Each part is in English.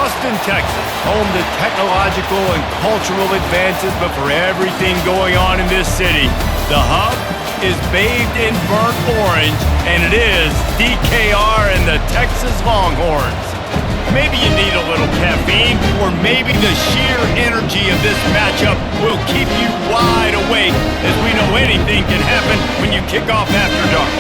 Austin, Texas, home to technological and cultural advances, but for everything going on in this city, the hub is bathed in burnt orange, and it is DKR and the Texas Longhorns. Maybe you need a little caffeine, or maybe the sheer energy of this matchup will keep you wide awake, as we know anything can happen when you kick off after dark.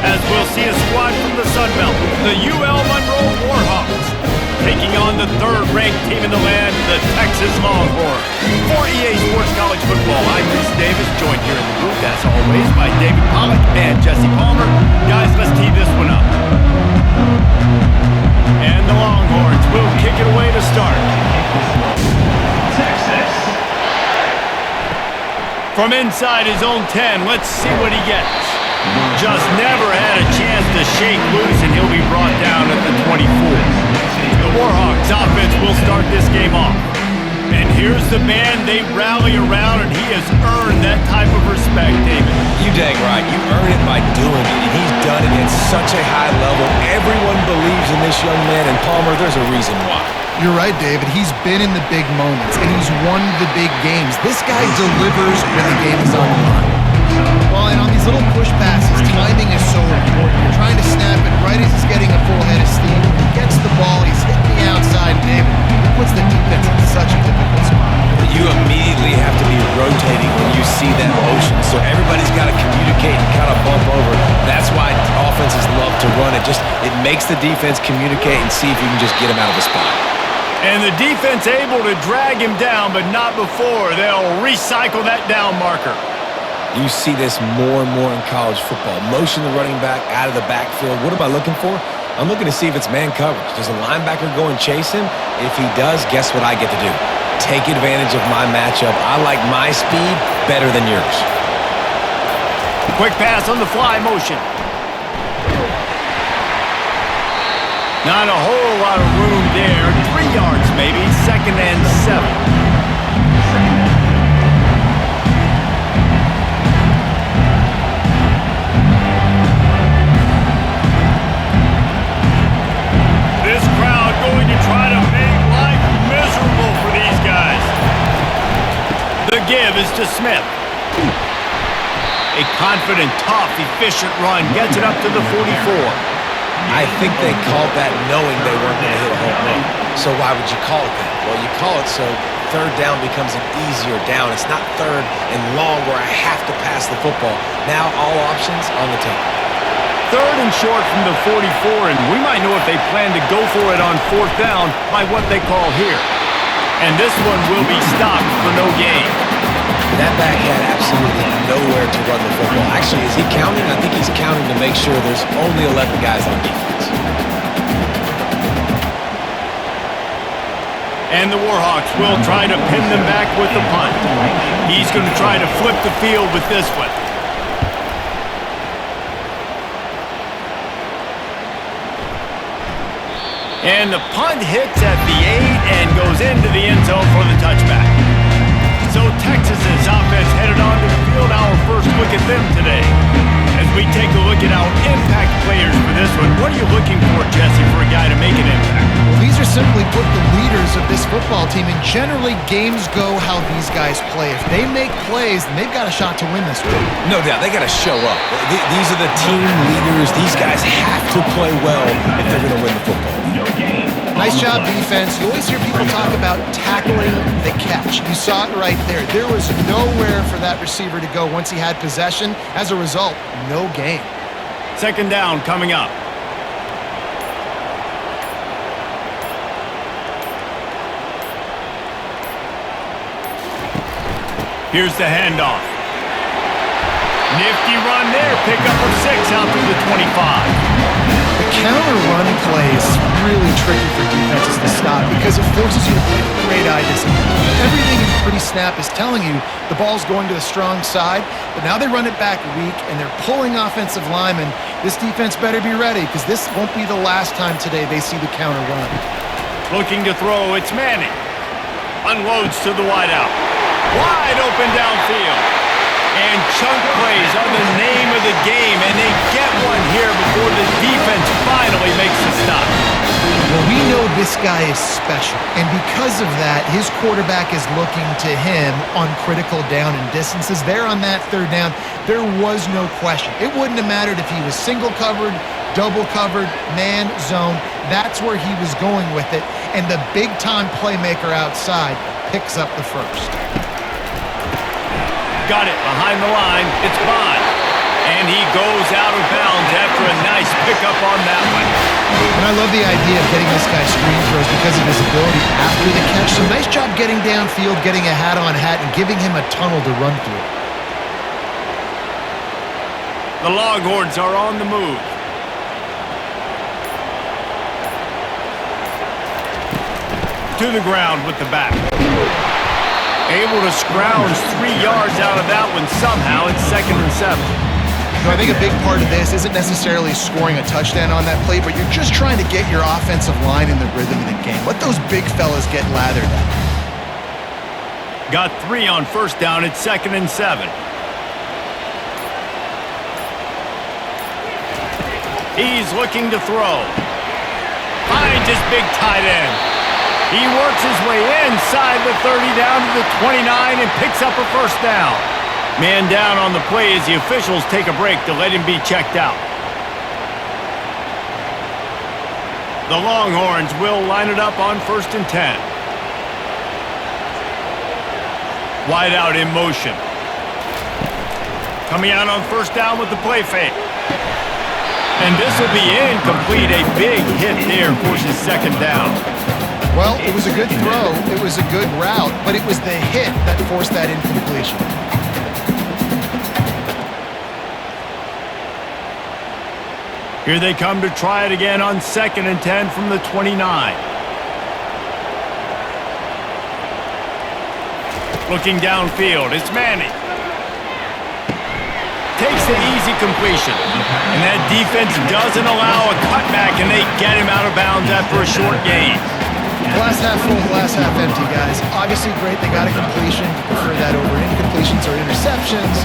As we'll see a squad from the Sun Belt, the UL Monroe Warhawks, taking on the third-ranked team in the land, the Texas Longhorns. For EA Sports College Football, I'm Reese Davis, joined here in the booth, as always, by David Pollack and Jesse Palmer. Guys, let's tee this one up. And the Longhorns will kick it away to start. Texas. From inside his own 10, let's see what he gets. Just never had a chance to shake loose, and he'll be brought down at the 24. The Warhawks offense will start this game off. And here's the man they rally around, and he has earned that type of respect, David. You dang right. You earn it by doing it, and he's done it at such a high level. Everyone believes in this young man, and Palmer, there's a reason why. You're right, David. He's been in the big moments, and he's won the big games. This guy delivers when the game is on the line. Well, and on these little push passes, timing is so important. You're trying to snap it right as he's getting a full head of steam. He gets the ball, he's hitting the outside, David. He puts the defense in such a difficult spot. You immediately have to be rotating when you see that motion, so everybody's got to communicate and kind of bump over. That's why offenses love to run it. It makes the defense communicate and see if you can just get him out of the spot. And the defense able to drag him down, but not before. They'll recycle that down marker. You see this more and more in college football. Motion the running back out of the backfield. What am I looking for? I'm looking to see if it's man coverage. Does a linebacker go and chase him? If he does, guess what I get to do? Take advantage of my matchup. I like my speed better than yours. Quick pass on the fly motion. Not a whole lot of room there. 3 yards maybe. 2nd and 7. Going to try to make life miserable for these guys. The give is to Smith. A confident, tough, efficient run gets it up to the 44. I think they called that knowing they weren't going to hit a home run. So why would you call it that? Well, you call it so third down becomes an easier down. It's not third and long where I have to pass the football. Now all options on the table. 3rd and short from the 44, and we might know if they plan to go for it on 4th down by what they call here. And this one will be stopped for no gain. That back had absolutely nowhere to run the football. Actually, is he counting? I think he's counting to make sure there's only 11 guys on defense. And the Warhawks will try to pin them back with the punt. He's going to try to flip the field with this one. And the punt hits at the 8 and goes into the end zone for the touchback. So Texas's offense headed onto the field. Our first look at them today. As we take a look at our impact players for this one, what are you looking for, Jesse, for a guy to make an impact? Well, these are simply put the leaders of this football team, and generally games go how these guys play. If they make plays, then they've got a shot to win this one. No doubt, they got to show up. These are the team leaders. These guys have to play well if they're going to win the football. Nice job, defense. You always hear people talk about tackling the catch. You saw it right there. There was nowhere for that receiver to go once he had possession. As a result, no gain. 2nd down coming up. Here's the handoff. Nifty run there. Pickup of 6 out to the 25. The counter run play is really tricky for defenses to stop because it forces you to play great eye discipline. Everything in pre-snap is telling you the ball's going to the strong side, but now they run it back weak and they're pulling offensive linemen. This defense better be ready because this won't be the last time today they see the counter run. Looking to throw, it's Manning. Unloads to the wideout. Wide open downfield. And chunk plays are the name of the game, and they get one here before the defense finally makes a stop. Well, we know this guy is special. And because of that, his quarterback is looking to him on critical down and distances. There on that third down, there was no question. It wouldn't have mattered if he was single covered, double covered, man, zone. That's where he was going with it. And the big-time playmaker outside picks up the first. Got it behind the line. It's Bond. And he goes out of bounds after a nice pickup on that one. And I love the idea of getting this guy screen throws because of his ability after the catch. So nice job getting downfield, getting a hat-on-hat, and giving him a tunnel to run through. The Longhorns are on the move. To the ground with the back. Able to scrounge 3 yards out of that one somehow. It's 2nd and 7. So I think a big part of this isn't necessarily scoring a touchdown on that play, but you're just trying to get your offensive line in the rhythm of the game. Let those big fellas get lathered up. Got 3 on first down. It's 2nd and 7. He's looking to throw. Finds his big tight end. He works his way inside the 30 down to the 29 and picks up a first down. Man down on the play as the officials take a break to let him be checked out. The Longhorns will line it up on 1st and 10. Wide out in motion. Coming out on first down with the play fake. And this will be incomplete. A big hit there forces 2nd down. Well, it was a good throw, it was a good route, but it was the hit that forced that incompletion. Here they come to try it again on 2nd and 10 from the 29. Looking downfield, it's Manning. Takes the easy completion. And that defense doesn't allow a cutback, and they get him out of bounds after a short gain. Glass half full, glass half empty, guys. Obviously great, they got a completion. Prefer that over incompletions or interceptions.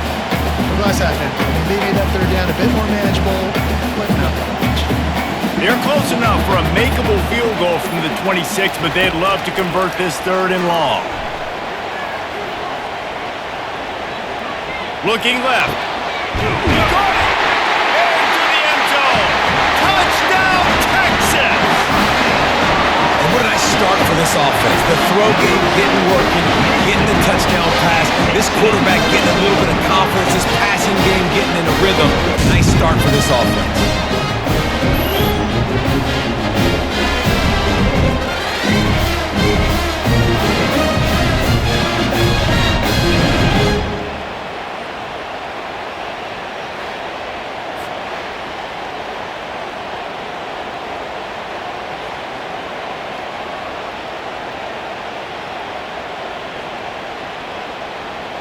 Glass half empty. They made that third down a bit more manageable, but not that much. They're close enough for a makeable field goal from the 26, but they'd love to convert this 3rd and long. Looking left. He caught it! Into the end zone! Touchdown, Texas! And what a nice start for this offense. The throw game getting working, getting the touchdown pass. This quarterback getting a little bit of confidence. This passing game getting in a rhythm. Nice start for this offense.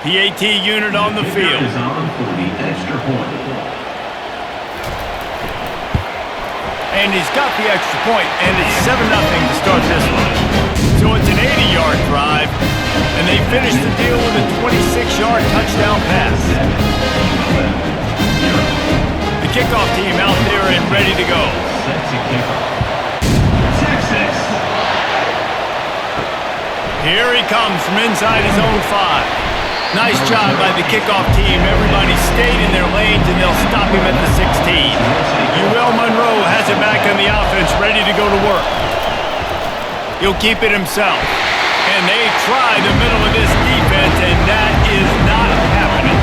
PAT unit on the field. And he's got the extra point, and it's 7-0 to start this one. So it's an 80-yard drive, and they finish the deal with a 26-yard touchdown pass. The kickoff team out there and ready to go. Here he comes from inside his own 5. Nice job by the kickoff team. Everybody stayed in their lanes, and they'll stop him at the 16. Monroe has it back on the offense, ready to go to work. He'll keep it himself. And they try the middle of this defense, and that is not happening.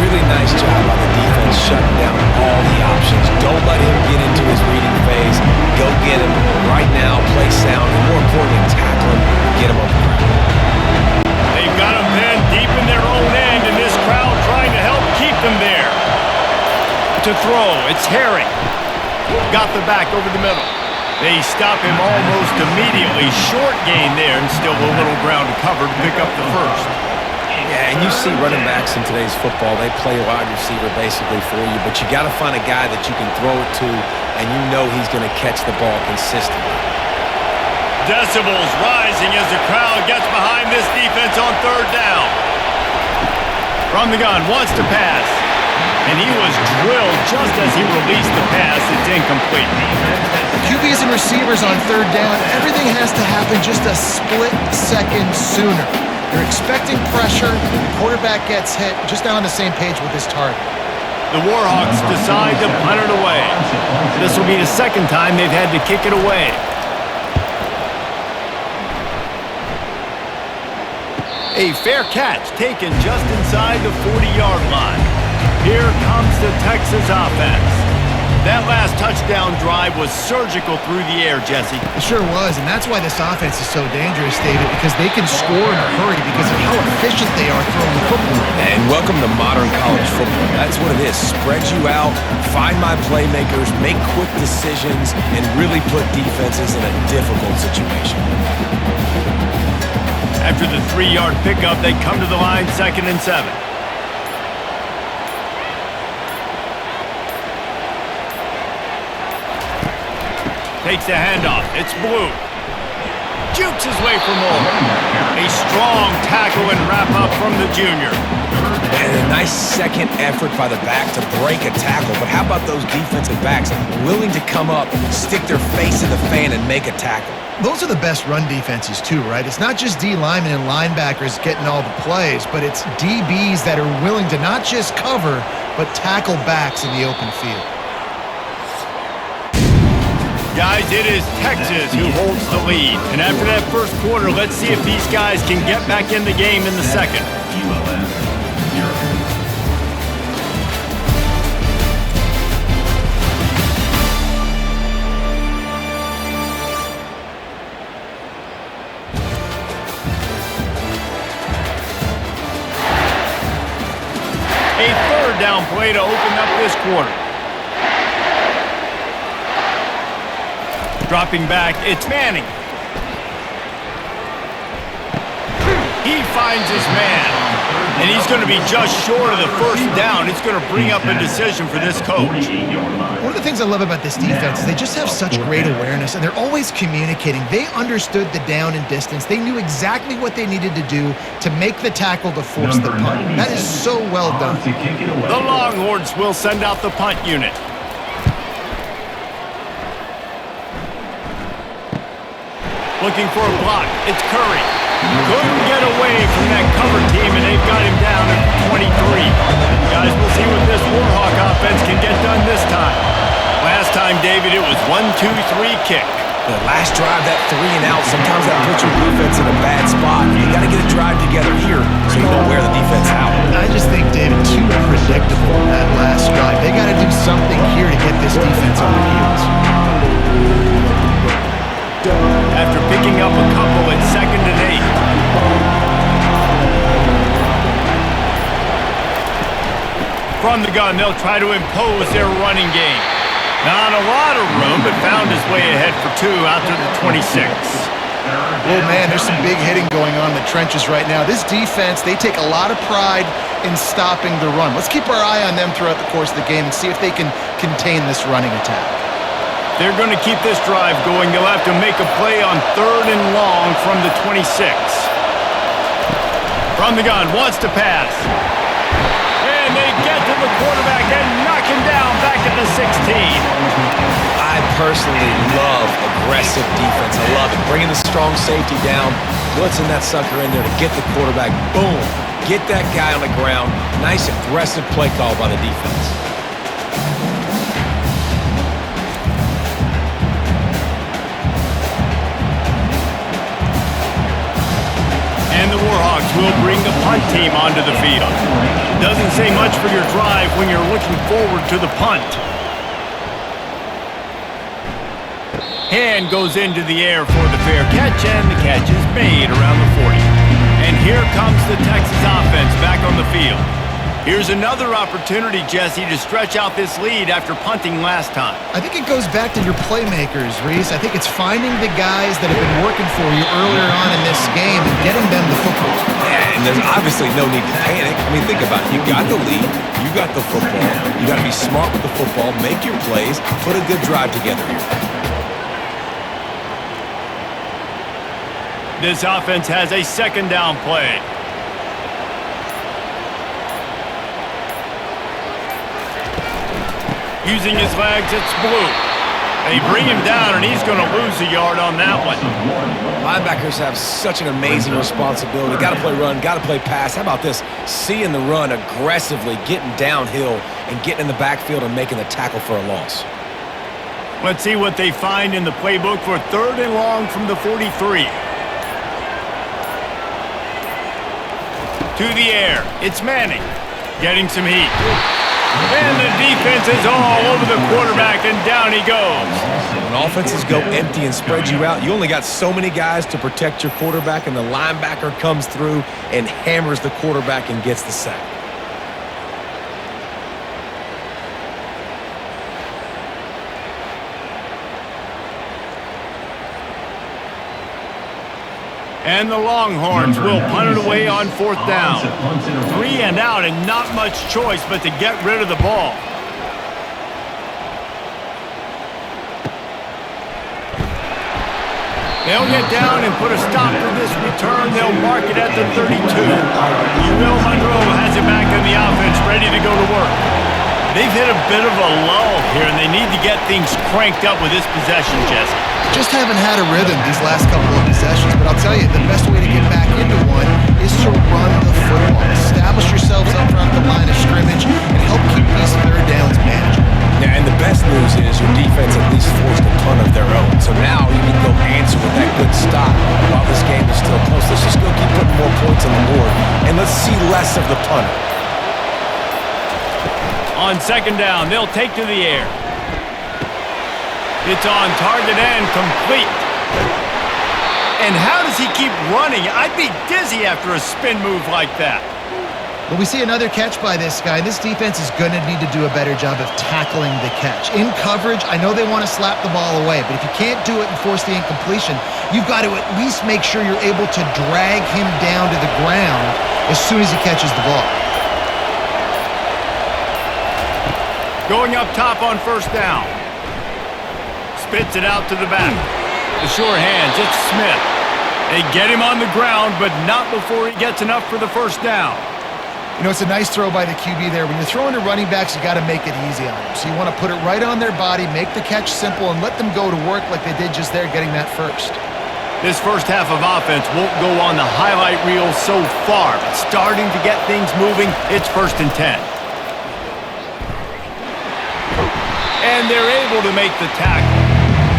Really nice job by the defense shutting down all the options. Don't let him get into his reading phase. Go get him right now, play sound, and more importantly, tackle him, get him on the ground. They've got him pinned deep in their own end, and this crowd trying to help keep them there. To throw, it's Herring. Got the back over the middle. They stop him almost immediately. Short gain there, and still a little ground to cover to pick up the first. Yeah, and you see running backs in today's football, they play wide receiver basically for you, but you got to find a guy that you can throw it to, and you know he's going to catch the ball consistently. Decibels rising as the crowd gets behind this defense on 3rd down. From the gun, wants to pass. And he was drilled just as he released the pass. It's incomplete. QBs and receivers on third down, everything has to happen just a split second sooner. You're expecting pressure, the quarterback gets hit, just now on the same page with his target. The Warhawks decide to punt it away. This will be the second time they've had to kick it away. A fair catch taken just inside the 40-yard line. Here comes the Texas offense. That last touchdown drive was surgical through the air, Jesse. It sure was, and that's why this offense is so dangerous, David, because they can score in a hurry because of how efficient they are throwing the football. And welcome to modern college football. That's what it is. Spread you out, find my playmakers, make quick decisions, and really put defenses in a difficult situation. After the 3-yard pickup, they come to the line 2nd and 7. Takes the handoff. It's Blue. Jukes his way for more. A strong tackle and wrap-up from the junior. And a nice second effort by the back to break a tackle. But how about those defensive backs willing to come up, stick their face in the fan, and make a tackle? Those are the best run defenses too, right? It's not just D linemen and linebackers getting all the plays, but it's DBs that are willing to not just cover, but tackle backs in the open field. Guys, it is Texas who holds the lead. And after that first quarter, let's see if these guys can get back in the game in the second. A third down play to open up this quarter. Dropping back, it's Manning. He finds his man, and he's going to be just short of the first down. It's going to bring up a decision for this coach. One of the things I love about this defense is they just have such great awareness, and they're always communicating. They understood the down and distance. They knew exactly what they needed to do to make the tackle to force the punt. That is so well done. The Longhorns will send out the punt unit. Looking for a block. It's Curry. Couldn't get away from that cover team, and they've got him down at 23. Guys, we'll see what this Warhawk offense can get done this time. Last time, David, it was 1-2-3 kick. The last drive, that 3 and out, sometimes that puts your defense in a bad spot. You got to get a drive together here so you don't wear the defense out. I just think, David, too predictable that last drive. They got to do something here to get this defense on their heels. After picking up a couple at 2nd and 8. From the gun, they'll try to impose their running game. Not a lot of room, but found his way ahead for 2 out to the 26. Oh, man, there's some big hitting going on in the trenches right now. This defense, they take a lot of pride in stopping the run. Let's keep our eye on them throughout the course of the game and see if they can contain this running attack. They're going to keep this drive going. They'll have to make a play on 3rd and long from the 26. From the gun, wants to pass. And they get to the quarterback and knock him down back at the 16. I personally love aggressive defense. I love it. Bringing the strong safety down, blitzing that sucker in there to get the quarterback. Boom. Get that guy on the ground. Nice aggressive play call by the defense. And the Warhawks will bring the punt team onto the field. Doesn't say much for your drive when you're looking forward to the punt. Hand goes into the air for the fair catch, and the catch is made around the 40. And here comes the Texas offense back on the field. Here's another opportunity, Jesse, to stretch out this lead after punting last time. I think it goes back to your playmakers, Reese. I think it's finding the guys that have been working for you earlier on in this game and getting them the football. Yeah, and there's obviously no need to panic. I mean, think about it. You got the lead. You got the football. You got to be smart with the football. Make your plays. Put a good drive together here. This offense has a 2nd down play. Using his legs, it's Blue. They bring him down, and he's going to lose a yard on that one. Linebackers have such an amazing responsibility. Got to play run, got to play pass. How about this? Seeing the run aggressively, getting downhill, and getting in the backfield and making the tackle for a loss. Let's see what they find in the playbook for 3rd and long from the 43. To the air. It's Manning. Getting some heat. And the defense is all over the quarterback, and down he goes. When offenses go empty and spread you out, you only got so many guys to protect your quarterback, and the linebacker comes through and hammers the quarterback and gets the sack. And the Longhorns will punt it away on 4th down. 3 and out, and not much choice but to get rid of the ball. They'll get down and put a stop to this return. They'll mark it at the 32. Monroe has it back in the offense, ready to go to work. They've hit a bit of a lull here, and they need to get things cranked up with this possession, Jesse. Just haven't had a rhythm these last couple of possessions, but I'll tell you, the best way to get back into one is to run the football. Establish yourselves up front the line of scrimmage and help keep these 3rd downs manageable. Yeah, and the best news is your defense at least forced a punt of their own. So now you can go answer with that good stop while this game is still close. Let's just go keep putting more points on the board, and let's see less of the punter. On 2nd down, they'll take to the air. It's on target and complete. And how does he keep running? I'd be dizzy after a spin move like that. But we see another catch by this guy. This defense is going to need to do a better job of tackling the catch. In coverage, I know they want to slap the ball away, but if you can't do it and force the incompletion, you've got to at least make sure you're able to drag him down to the ground as soon as he catches the ball. Going up top on 1st down. Spits it out to the back. The sure hands, it's Smith. They get him on the ground, but not before he gets enough for the 1st down. You know, it's a nice throw by the QB there. When you're throwing to running backs, you got to make it easy on them. So you want to put it right on their body, make the catch simple, and let them go to work like they did just there, getting that first. This first half of offense won't go on the highlight reel so far, but starting to get things moving, it's 1st and 10. And they're able to make the tackle.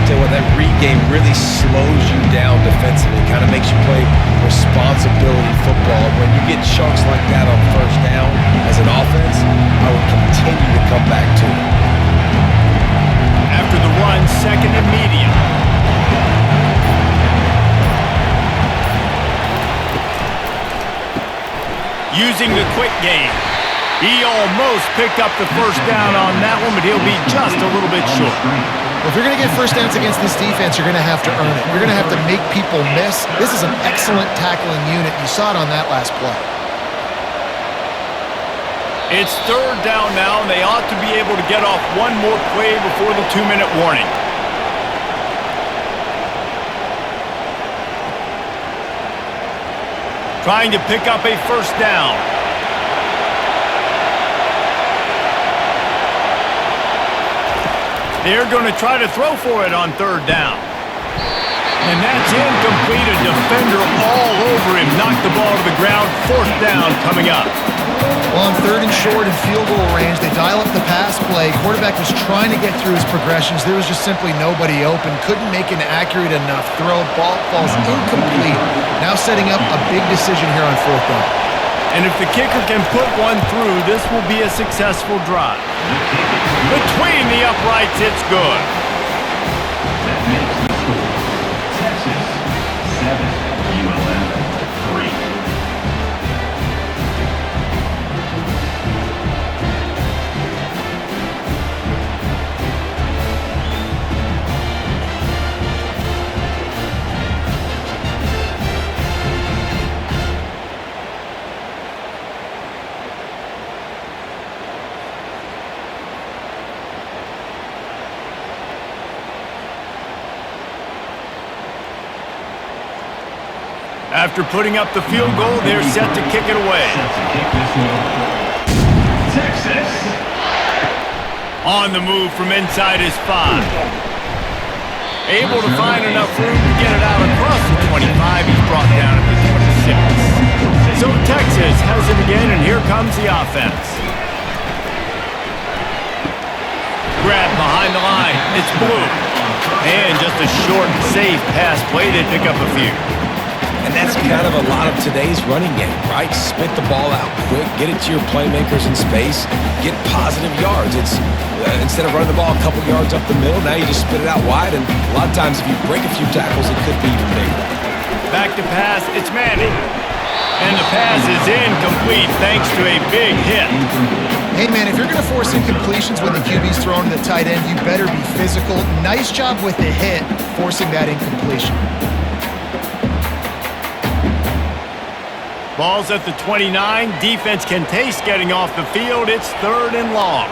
Tell you what, that read game really slows you down defensively. Kind of makes you play responsibility football. When you get chunks like that on 1st down as an offense, I would continue to come back to it. After the run, 2nd and medium. Using the quick game. He almost picked up the 1st down on that one, but he'll be just a little bit short. Well, if you're going to get 1st downs against this defense, you're going to have to earn it. You're going to have to make people miss. This is an excellent tackling unit. You saw it on that last play. It's 3rd down now, and they ought to be able to get off one more play before the 2-minute warning. Trying to pick up a 1st down. They're going to try to throw for it on 3rd down. And that's incomplete. A defender all over him. Knocked the ball to the ground. 4th down coming up. Well, on 3rd and short and field goal range, they dial up the pass play. Quarterback was trying to get through his progressions. There was just simply nobody open. Couldn't make an accurate enough throw. Ball falls incomplete. Now setting up a big decision here on 4th down. And if the kicker can put one through, this will be a successful drive. Between the uprights, it's good. That makes the score. Texas 7, ULM 3. After putting up the field goal, they're set to kick it away. Set to kick this one. Texas. On the move from inside his 5. Able to find enough room to get it out across the 25. He's brought down at the 26. So Texas has it again, and here comes the offense. Grab behind the line. It's Blue. And just a short, safe pass play. They pick up a few. And that's kind of a lot of today's running game, right? Spit the ball out quick, get it to your playmakers in space, get positive yards. It's instead of running the ball a couple yards up the middle, now you just spit it out wide, and a lot of times if you break a few tackles, it could be even bigger. Back to pass, it's Manning. And the pass is incomplete thanks to a big hit. Hey, man, if you're going to force incompletions when the QB's throwing to the tight end, you better be physical. Nice job with the hit, forcing that incompletion. Ball's at the 29. Defense can taste getting off the field. It's 3rd and long.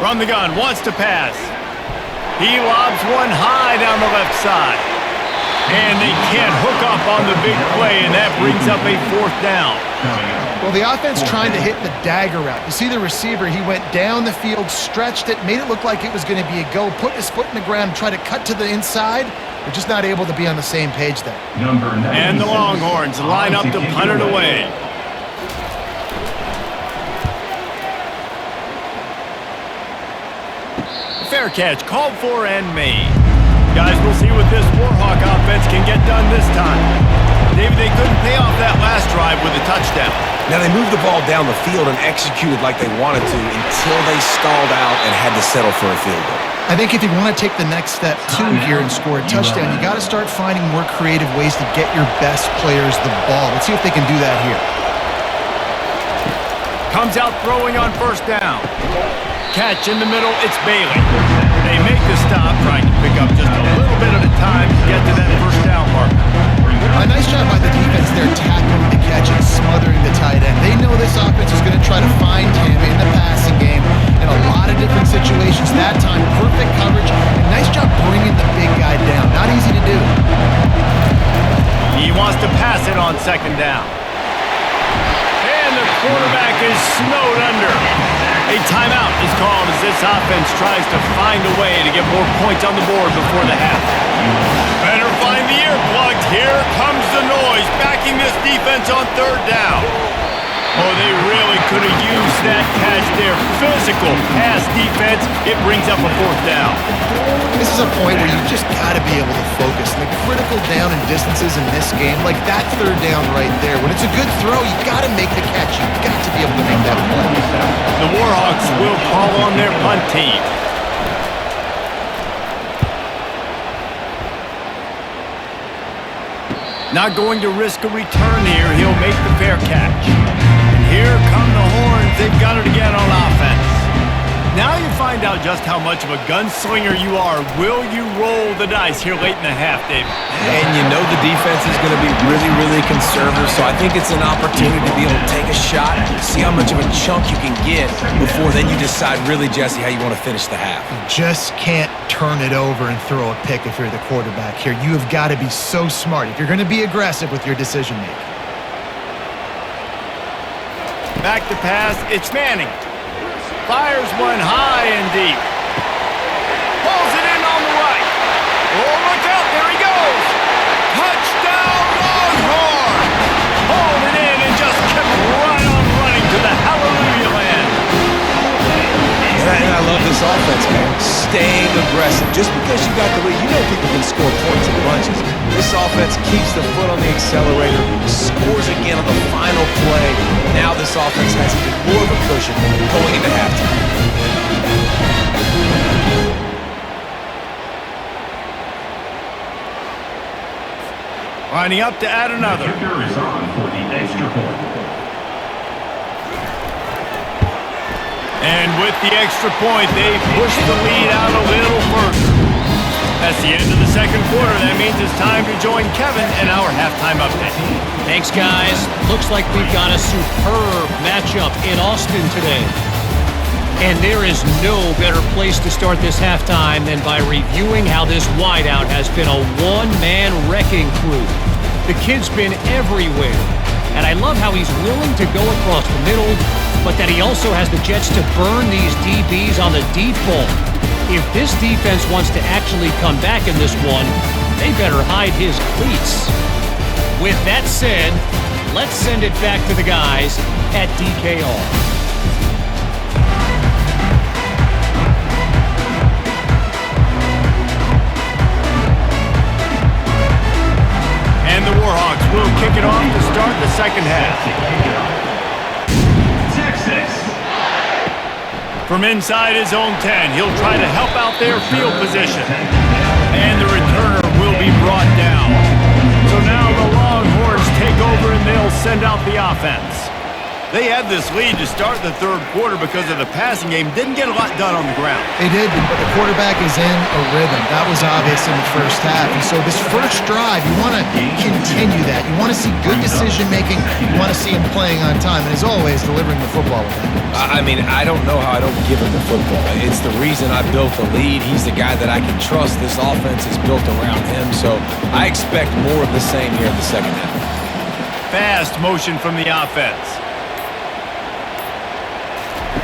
From the gun, wants to pass. He lobs one high down the left side. And they can't hook up on the big play, and that brings up a 4th down. Well, the offense trying to hit the dagger route. You see the receiver, he went down the field, stretched it, made it look like it was going to be a go, put his foot in the ground, tried to cut to the inside. They're just not able to be on the same page there. And the Longhorns line up to punt it away. Fair catch, called for and made. Guys, we'll see what this Warhawk offense can get done this time. David, they couldn't pay off that last drive with a touchdown. Now, they moved the ball down the field and executed like they wanted to until they stalled out and had to settle for a field goal. I think if you want to take the next step, too, here and score a touchdown, you got to start finding more creative ways to get your best players the ball. Let's see if they can do that here. Comes out throwing on 1st down. Catch in the middle, it's Bailey. They make the stop, trying to pick up just a little bit at a time to get to that 1st down mark. A nice job by the defense there, tackling the catch and smothering the tight end. They know this offense is going to try to find him in the passing game in a lot of different situations. That time, perfect coverage. And nice job bringing the big guy down. Not easy to do. He wants to pass it on 2nd down. And the quarterback is snowed under. A timeout is called as this offense tries to find a way to get more points on the board before the half. Better find the earplugs. Here comes the noise, backing this defense on 3rd down. Oh, they really could have used that catch there. Physical pass defense. It brings up a 4th down. This is a point where you just got to be able to focus. And the critical down and distances in this game, like that 3rd down right there. When it's a good throw, you got to make the catch. You've got to be able to make that play. The Warhawks will call on their punt team. Not going to risk a return here. He'll make the fair catch. And here come the Horns. They've got it again on offense. Now you find out just how much of a gunslinger you are. Will you roll the dice here late in the half, David? And you know the defense is going to be really, really conservative, so I think it's an opportunity to be able to take a shot, see how much of a chunk you can get before then you decide really, Jesse, how you want to finish the half. You just can't turn it over and throw a pick if you're the quarterback here. You have got to be so smart if you're going to be aggressive with your decision-making. Back to pass, it's Manning. Fires one high and deep. Pulls it in on the right. Oh, look out, there he goes. Touchdown, Longhorn. Pulled it in and just kept right on running to the hallelujah land. And I love this offense, man. Staying aggressive. Just because you got the lead, you know people can score points in bunches. This offense keeps the foot on the accelerator, scores again on the final play. Now this offense has even more of a cushion going into halftime. Lining up to add another. Kicker is on for the extra point. And with the extra point, they push the lead out a little further. That's the end of the 2nd quarter. That means it's time to join Kevin in our halftime update. Thanks, guys. Looks like we've got a superb matchup in Austin today. And there is no better place to start this halftime than by reviewing how this wideout has been a one-man wrecking crew. The kid's been everywhere, and I love how he's willing to go across the middle, but that he also has the jets to burn these DBs on the deep ball. If this defense wants to actually come back in this one, they better hide his cleats. With that said, let's send it back to the guys at DKR. And the Warhawks will kick it off to start the second half. Texas. From inside his own 10, he'll try to help out their field position. And the returner will be brought down. So now the Longhorns take over and they'll send out the offense. They had this lead to start the third quarter because of the passing game. Didn't get a lot done on the ground. They did, but the quarterback is in a rhythm. That was obvious in the first half. And so this first drive, you want to continue that. You want to see good decision-making. You want to see him playing on time. And as always, delivering the football with that. I mean, I don't know how I don't give him the football. It's the reason I built the lead. He's the guy that I can trust. This offense is built around him. So I expect more of the same here in the second half. Fast motion from the offense.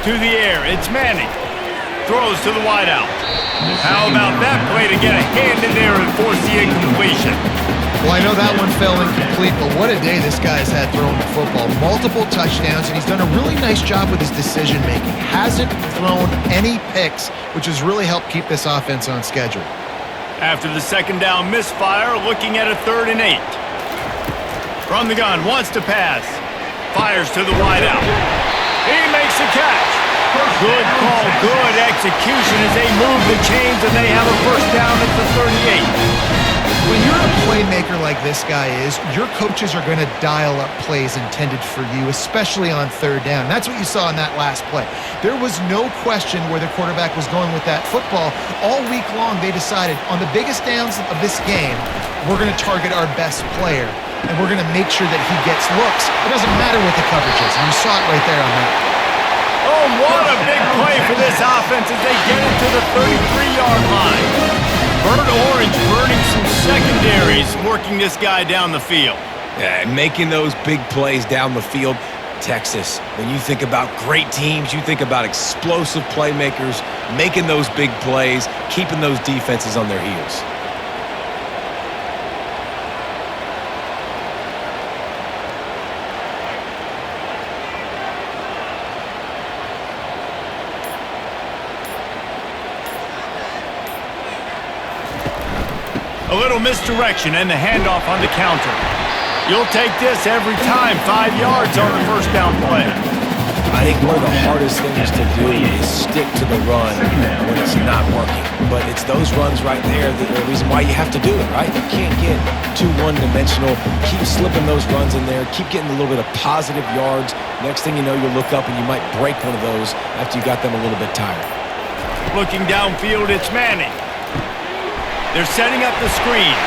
To the air, it's Manning. Throws to the wideout. How about that play to get a hand in there and force the incompletion? Well, I know that one fell incomplete, but what a day this guy's had throwing the football. Multiple touchdowns, and he's done a really nice job with his decision-making. Hasn't thrown any picks, which has really helped keep this offense on schedule. After the second down misfire, looking at a 3rd and 8. From the gun, wants to pass. Fires to the wideout. He makes the catch. Good call, good execution as they move the chains and they have a first down at the 38. When you're a playmaker like this guy is, your coaches are going to dial up plays intended for you, especially on 3rd down. That's what you saw in that last play. There was no question where the quarterback was going with that football. All week long, they decided on the biggest downs of this game, we're going to target our best player, and we're going to make sure that he gets looks. It doesn't matter what the coverage is, and you saw it right there on that. Oh, what a big play for this offense as they get it to the 33-yard line. Burnt Orange burning some secondaries, working this guy down the field. Yeah, making those big plays down the field. Texas, when you think about great teams, you think about explosive playmakers, making those big plays, keeping those defenses on their heels. A little misdirection and the handoff on the counter. You'll take this every time, 5 yards on the first down play. I think one of the hardest things to do is stick to the run when it's not working. But it's those runs right there that are the reason why you have to do it, right? You can't get too one-dimensional. Keep slipping those runs in there. Keep getting a little bit of positive yards. Next thing you know, you'll look up and you might break one of those after you got them a little bit tired. Looking downfield, it's Manning. They're setting up the screen.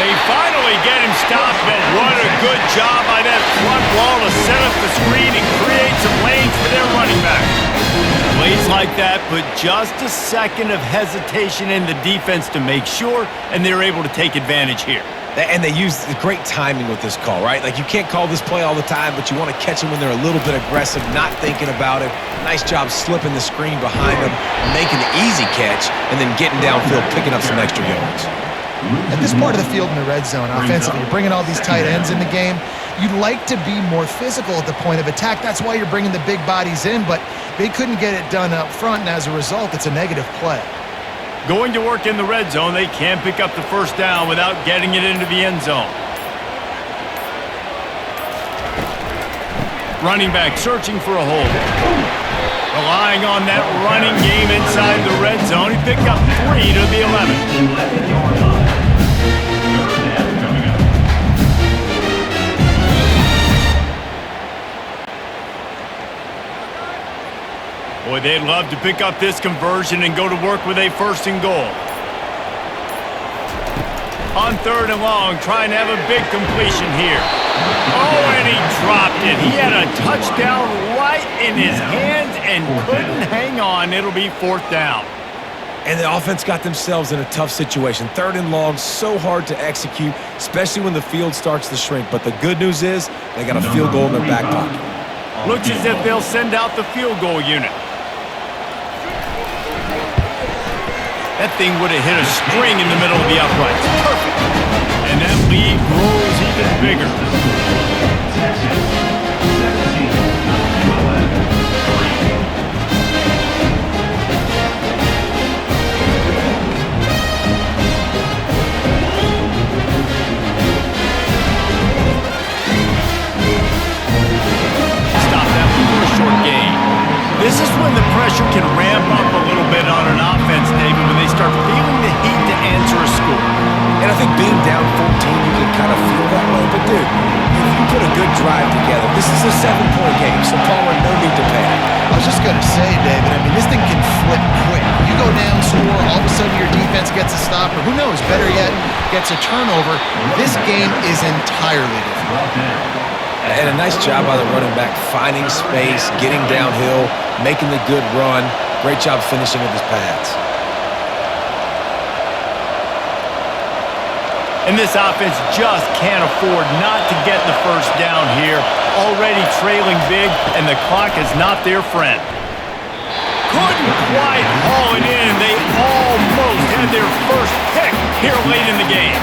They finally get him stopped, but what a good job by that front wall to set up the screen and create some lanes for their running back. Plays like that put just a second of hesitation in the defense to make sure, and they're able to take advantage here. And they use great timing with this call, right? Like, you can't call this play all the time, but you want to catch them when they're a little bit aggressive, not thinking about it. Nice job slipping the screen behind them, making the easy catch, and then getting downfield, picking up some extra yards. At this part of the field in the red zone, offensively, you're bringing all these tight ends in the game. You'd like to be more physical at the point of attack. That's why you're bringing the big bodies in, but they couldn't get it done up front, and as a result, it's a negative play. Going to work in the red zone, they can't pick up the first down without getting it into the end zone. Running back searching for a hole. Relying on that running game inside the red zone. He picked up 3 to the 11. 11-yard line. Third down coming up. Boy, they'd love to pick up this conversion and go to work with a 1st and goal. On 3rd and long, trying to have a big completion here. Oh, and he dropped it. He had a touchdown right in his hands and couldn't hang on. It'll be 4th down. And the offense got themselves in a tough situation. 3rd and long, so hard to execute, especially when the field starts to shrink. But the good news is they got a field goal in their back pocket. Looks as if they'll send out the field goal unit. That thing would have hit a string in the middle of the uprights. Perfect. And that lead grows even bigger. Stop that one for a short gain. This is when the pressure can ramp up a little bit on an offense, David, when they start feeling the heat to answer a score. And I think being down 14, you can kind of feel that way. But, dude, if you put a good drive together, this is a 7-point game, so Palmer, no need to panic. I was just going to say, David, I mean, this thing can flip quick. You go down, score, all of a sudden your defense gets a stop, or who knows, better yet, gets a turnover. This game is entirely different. And a nice job by the running back, finding space, getting downhill, making the good run. Great job finishing with his pads. And this offense just can't afford not to get the first down here. Already trailing big, and the clock is not their friend. Couldn't quite haul it in. They almost had their first pick here late in the game.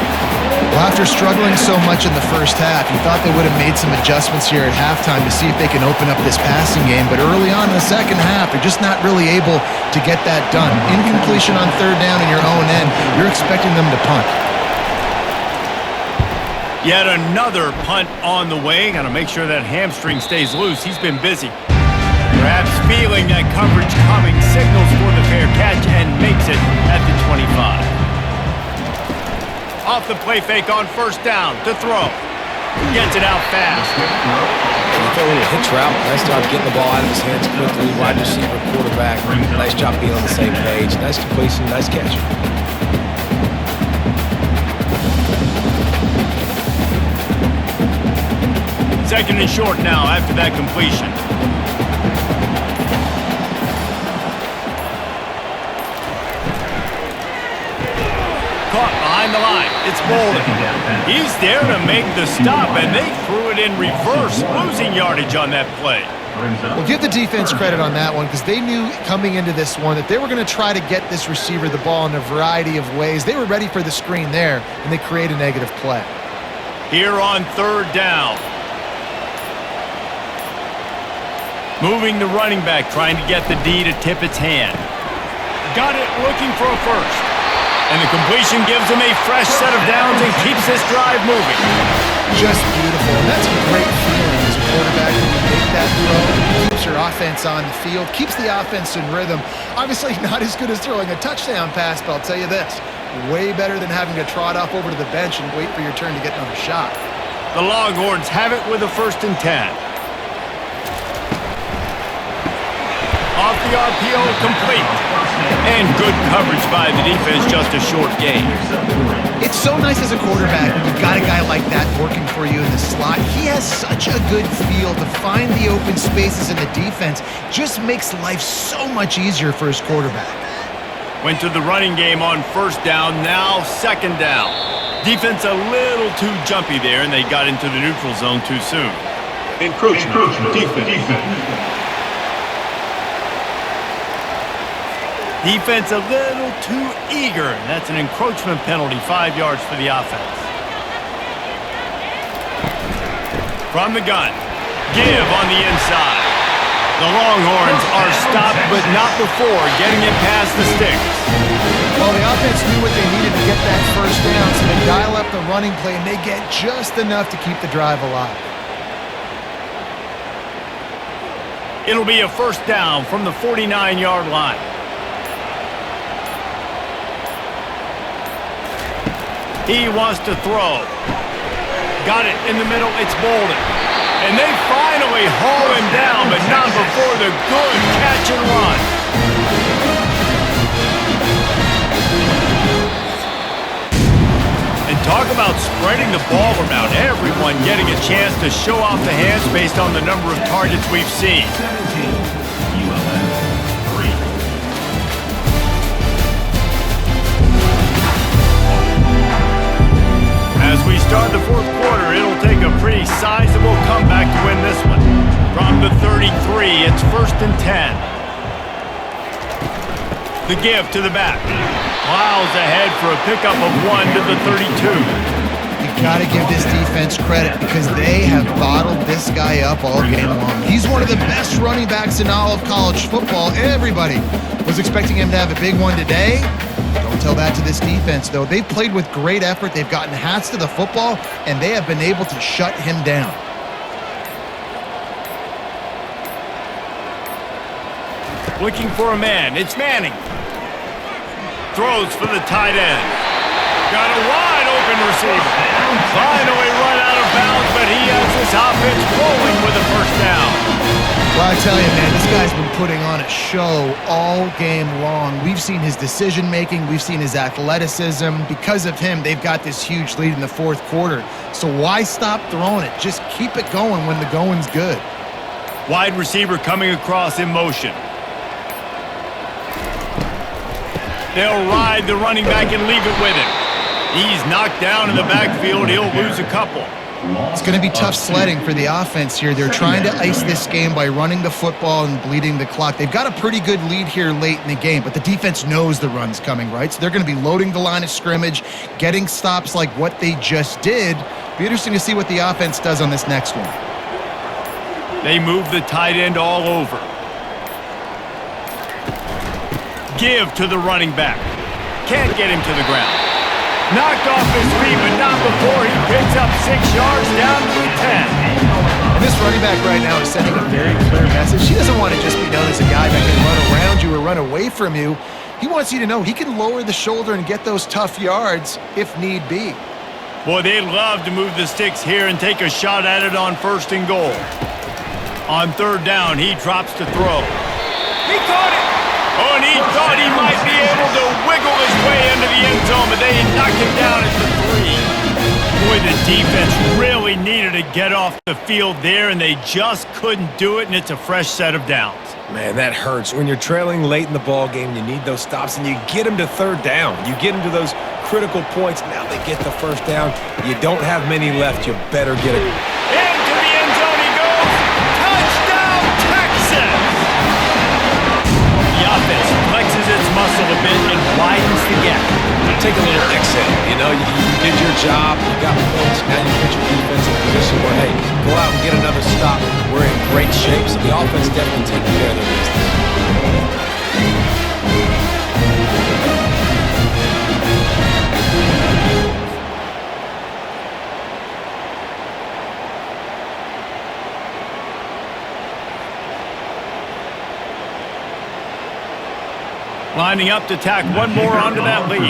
Well, after struggling so much in the first half, you thought they would have made some adjustments here at halftime to see if they can open up this passing game. But early on in the second half, they're just not really able to get that done. Incompletion on third down in your own end, you're expecting them to punt. Yet another punt on the way. Got to make sure that hamstring stays loose. He's been busy. Perhaps feeling that coverage coming, signals for the fair catch and makes it at the 25. Off the play fake on first down to throw. Gets it out fast. And you throw in a hitch route. Nice job getting the ball out of his hands quickly. Wide receiver, quarterback. Nice job being on the same page. Nice completion, nice catch. Second and short now after that completion. Caught behind the line. It's Bolden. He's there to make the stop, and they threw it in reverse, losing yardage on that play. Well, give the defense credit on that one because they knew coming into this one that they were going to try to get this receiver the ball in a variety of ways. They were ready for the screen there, and they create a negative play. Here on third down. Moving the running back, trying to get the D to tip its hand. Got it, looking for a first. And the completion gives him a fresh set of downs and keeps this drive moving. Just beautiful. And that's a great feeling as a quarterback when you make that throw. Keeps your offense on the field, keeps the offense in rhythm. Obviously not as good as throwing a touchdown pass, but I'll tell you this, way better than having to trot off over to the bench and wait for your turn to get another shot. The Longhorns have it with a 1st and 10. Off the RPO, complete. And good coverage by the defense, just a short gain. It's so nice as a quarterback when you've got a guy like that working for you in the slot. He has such a good feel to find the open spaces in the defense. Just makes life so much easier for his quarterback. Went to the running game on first down, now second down. Defense a little too jumpy there, and they got into the neutral zone too soon. Encroachment. Defense. Defense a little too eager. That's an encroachment penalty, 5 yards for the offense. From the gun, give on the inside. The Longhorns are stopped, but not before getting it past the sticks. Well, the offense knew what they needed to get that first down, so they dial up the running play, and they get just enough to keep the drive alive. It'll be a first down from the 49-yard line. He wants to throw. Got it in the middle. It's Bolden. And they finally haul him down, but not before the good catch and run. And talk about spreading the ball around. Everyone getting a chance to show off the hands based on the number of targets we've seen. As we start the fourth quarter, it'll take a pretty sizable comeback to win this one. From the 30. 33. It's 1st and 10. The give to the back. Miles ahead for a pickup of 1 to the 32. You got to give this defense credit because they have bottled this guy up all game long. He's one of the best running backs in all of college football. Everybody was expecting him to have a big one today. Don't tell that to this defense, though. They've played with great effort. They've gotten hats to the football, and they have been able to shut him down. Looking for a man. It's Manning. Throws for the tight end. Got a wide open receiver. Finally run out of bounds, but he has this offense rolling with a first down. Well, I tell you, man, this guy's been putting on a show all game long. We've seen his decision-making. We've seen his athleticism. Because of him, they've got this huge lead in the fourth quarter. So why stop throwing it? Just keep it going when the going's good. Wide receiver coming across in motion. They'll ride the running back and leave it with him. He's knocked down in the backfield. He'll lose a couple. It's going to be tough sledding for the offense here. They're trying to ice this game by running the football and bleeding the clock. They've got a pretty good lead here late in the game, but the defense knows the run's coming, right? So they're going to be loading the line of scrimmage, getting stops like what they just did. Be interesting to see what the offense does on this next one. They move the tight end all over. Give to the running back. Can't get him to the ground. Knocked off his feet, but not before he picks up 6 yards down to the 10. And this running back right now is sending a very clear message. He doesn't want to just be known as a guy that can run around you or run away from you. He wants you to know he can lower the shoulder and get those tough yards if need be. Boy, they'd love to move the sticks here and take a shot at it on 1st and goal. On 3rd down, he drops to throw. He caught it! Oh, and he thought he might be able to wiggle his way into the end zone, but they knocked him down at the 3. Boy, the defense really needed to get off the field there, and they just couldn't do it, and it's a fresh set of downs. Man, that hurts. When you're trailing late in the ball game, you need those stops, and you get them to 3rd down. You get them to those critical points. Now they get the 1st down. You don't have many left. You better get it. Into the end zone he goes. Touchdown, Texas! The offense flexes its muscle a bit and widens the gap. Take a little exit. You know, you did your job. You got points. Now you put your defense in a position where, hey, go out and get another stop. We're in great shape, so the offense definitely taking care of their business. Lining up to tack one more onto that lead.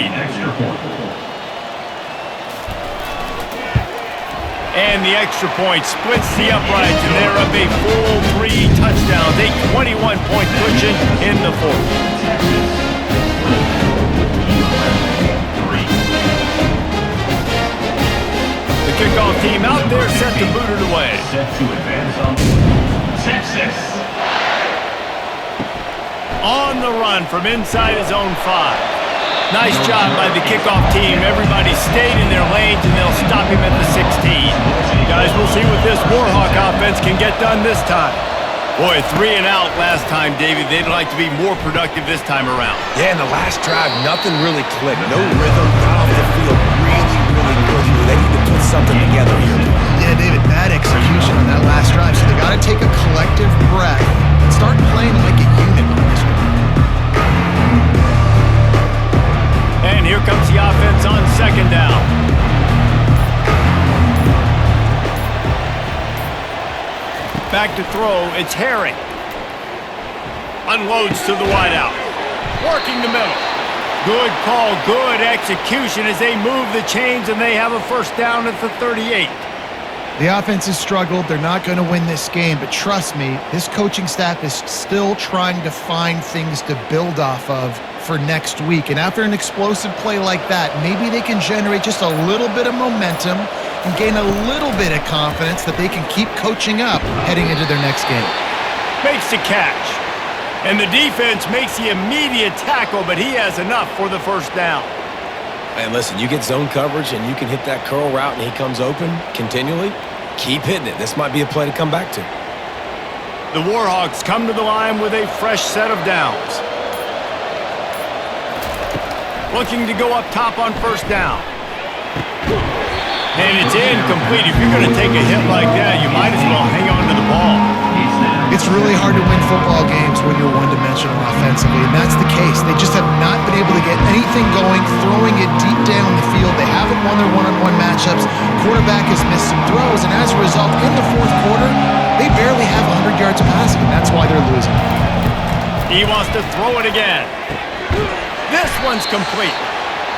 And the extra point splits the uprights, and they're up a full 3 touchdowns, a 21-point cushion in the 4th. The kickoff team out there set to boot it away. Set to advance on Texas. On the run from inside his own 5. Nice job by the kickoff team. Everybody stayed in their lanes, and they'll stop him at the 16. Guys, we'll see what this Warhawk offense can get done this time. Boy, 3 and out last time, David. They'd like to be more productive this time around. Yeah, in the last drive, nothing really clicked. No rhythm, got off the field really quickly. They need to put something together here. Yeah, David, bad execution on that last drive, so they got to take a collective breath and start playing like a unit on this one. And here comes the offense on 2nd down. Back to throw, it's Herring. Unloads to the wideout. Working the middle. Good call, good execution as they move the chains, and they have a 1st down at the 38. The offense has struggled. They're not going to win this game, but trust me, this coaching staff is still trying to find things to build off of for next week. And after an explosive play like that, maybe they can generate just a little bit of momentum and gain a little bit of confidence that they can keep coaching up heading into their next game. Makes the catch. And the defense makes the immediate tackle, but he has enough for the 1st down. And listen, you get zone coverage and you can hit that curl route and he comes open continually. Keep hitting it. This might be a play to come back to. The Warhawks come to the line with a fresh set of downs. Looking to go up top on first down. And it's incomplete. If you're going to take a hit like that, you might as well hang on to the ball. It's really hard to win football games when you're one-dimensional offensively, and that's the case. They just have not been able to get anything going, throwing it deep down the field. They haven't won their one-on-one matchups. Quarterback has missed some throws, and as a result, in the fourth quarter, they barely have 100 yards of passing, and that's why they're losing. He wants to throw it again. This one's complete.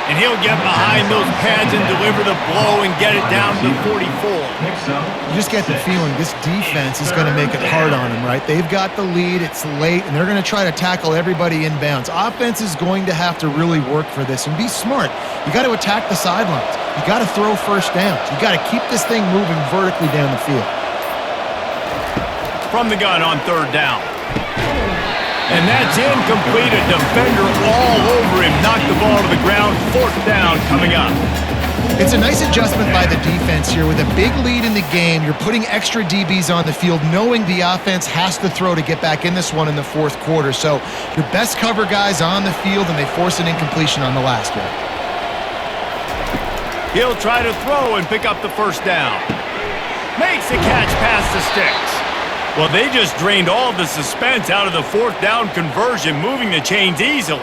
And he'll get behind those pads and deliver the blow and get it down to 44. You just get the feeling this defense is going to make it hard on them, right? They've got the lead, it's late, and they're going to try to tackle everybody inbounds. Offense is going to have to really work for this and be smart. You got to attack the sidelines. You got to throw first downs. You got to keep this thing moving vertically down the field. From the gun on third down. And that's incomplete. A defender all over him. Knocked the ball to the ground. Fourth down coming up. It's a nice adjustment by the defense here. With a big lead in the game, you're putting extra DBs on the field, knowing the offense has to throw to get back in this one in the fourth quarter. So your best cover guys on the field, and they force an incompletion on the last one. He'll try to throw and pick up the first down. Makes the catch past the sticks. Well, they just drained all the suspense out of the fourth down conversion, moving the chains easily.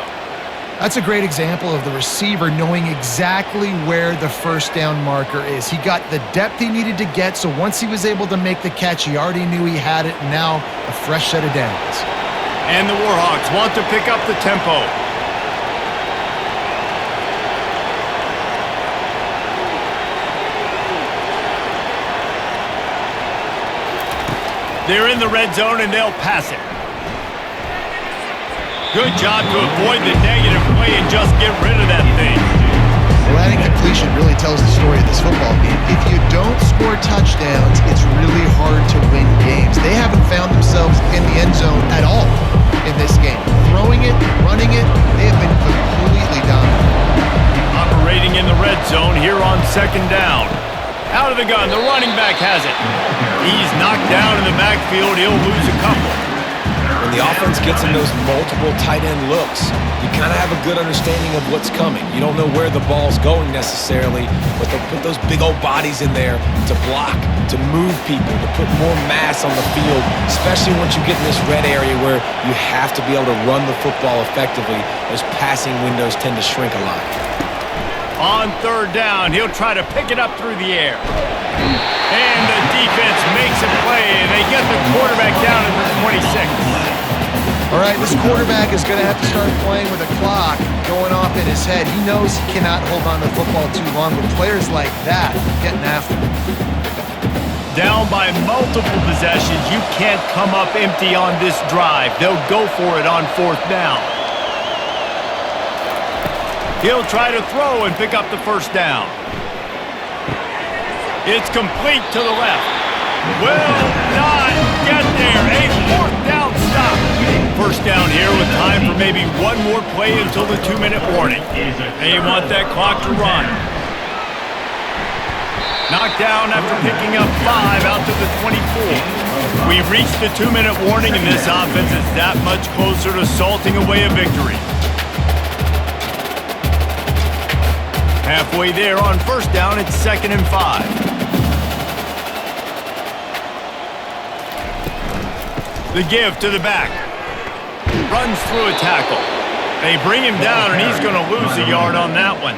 That's a great example of the receiver knowing exactly where the first down marker is. He got the depth he needed to get, so once he was able to make the catch, he already knew he had it, and now a fresh set of downs. And the Warhawks want to pick up the tempo. They're in the red zone, and they'll pass it. Good job to avoid the negative play and just get rid of that thing. Well, that incompletion really tells the story of this football game. If you don't score touchdowns, it's really hard to win games. They haven't found themselves in the end zone at all in this game. Throwing it, running it, they have been completely dominant. Operating in the red zone here on second down. Out of the gun, the running back has it. He's knocked down in the backfield. He'll lose a couple. When the offense gets in those multiple tight end looks, you kind of have a good understanding of what's coming. You don't know where the ball's going necessarily, but they'll put those big old bodies in there to block, to move people, to put more mass on the field, especially once you get in this red area where you have to be able to run the football effectively. Those passing windows tend to shrink a lot. On third down, he'll try to pick it up through the air. And the defense makes a play, and they get the quarterback down at the 26. All right, this quarterback is going to have to start playing with a clock going off in his head. He knows he cannot hold on to the football too long, with players like that getting after him. Down by multiple possessions, you can't come up empty on this drive. They'll go for it on fourth down. He'll try to throw and pick up the first down. It's complete to the left. Will not get there. A fourth down stop. First down here with time for maybe one more play until the 2-minute warning. They want that clock to run. Knocked down after picking up 5 out to the 24. We've reached the 2-minute warning, and this offense is that much closer to salting away a victory. Halfway there on first down, it's 2nd and 5. The give to the back. Runs through a tackle. They bring him down, and he's going to lose a yard on that one.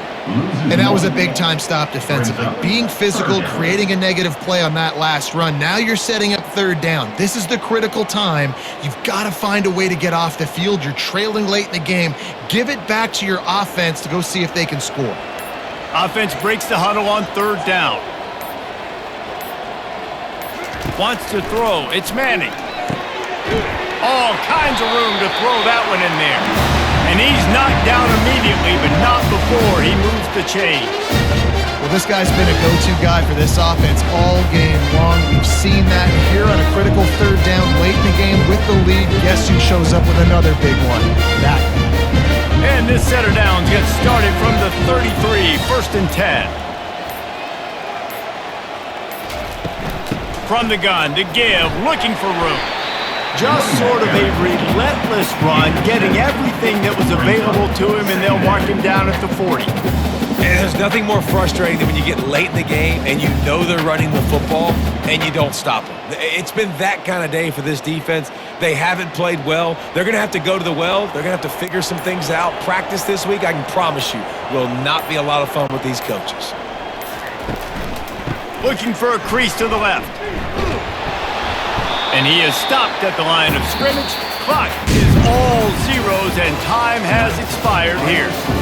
And that was a big-time stop defensively. Being physical, creating a negative play on that last run. Now you're setting up third down. This is the critical time. You've got to find a way to get off the field. You're trailing late in the game. Give it back to your offense to go see if they can score. Offense breaks the huddle on third down. Wants to throw. It's Manning. All kinds of room to throw that one in there. And he's knocked down immediately, but not before he moves the chains. Well, this guy's been a go-to guy for this offense all game long. We've seen that here on a critical third down late in the game with the lead. Guess who shows up with another big one? That guy. And this set of downs gets started from the 33, 1st and 10. From the gun, to give, looking for room. Just sort of a relentless run, getting everything that was available to him, and they'll mark him down at the 40. And there's nothing more frustrating than when you get late in the game and you know they're running the football and you don't stop them. It's been that kind of day for this defense. They haven't played well. They're going to have to go to the well. They're going to have to figure some things out. Practice this week, I can promise you, will not be a lot of fun with these coaches. Looking for a crease to the left. And he is stopped at the line of scrimmage. Clock is all zeros and time has expired here.